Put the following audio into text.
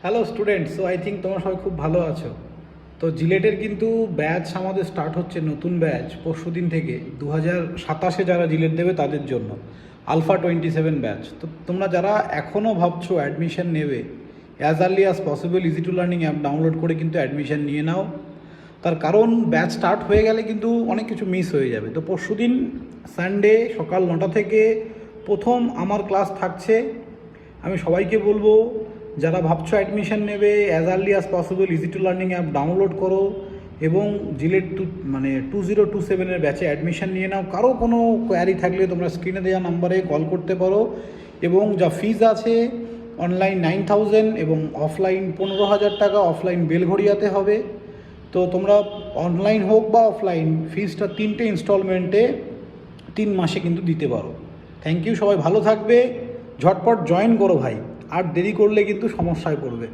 Hello students, so I think তোমরা সবাই খুব ভালো আছো। তো জিলেটের কিন্তু ব্যাচ আমাদের স্টার্ট হচ্ছে, নতুন ব্যাচ পরশু দিন থেকে 2027 যারা জিলেট দেবে তাদের জন্য আলফা 27 ব্যাচ। তো তোমরা যারা এখনও ভাবছো অ্যাডমিশন নেবে, as early as possible easy to learning app download করে কিন্তু অ্যাডমিশন নিয়ে নাও। তার কারণ ব্যাচ স্টার্ট হয়ে গেলে কিন্তু অনেক কিছু মিস হয়ে যাবে। তো পরশু দিন সানডে সকাল 9টা থেকে প্রথম আমার ক্লাস থাকছে। আমি সবাইকে বলবো, যারা ভাবছো অ্যাডমিশন নেবে, as early as possible easy to learning app download করো এবং জিলেট 2027 ব্যাচে অ্যাডমিশন নিয়ে নাও। কারো কোনো কোয়ারি থাকলে তোমরা স্ক্রিনে দেওয়া নাম্বারে কল করতে পারো। এবং যা ফিজ আছে, অনলাইন 9,000 এবং অফলাইন 15,000 টাকা, অফলাইন বেলঘড়িয়াতে হবে। তো তোমরা অনলাইন হোক বা অফলাইন ফিজটা 3টে ইনস্টলমেন্টে 3 মাসে কিন্তু দিতে পারো। থ্যাংক ইউ, সবাই ভালো থাকবে। ঝটপট জয়েন করো ভাই, আর দেরি করলে কিন্তু সমস্যায় পড়বে।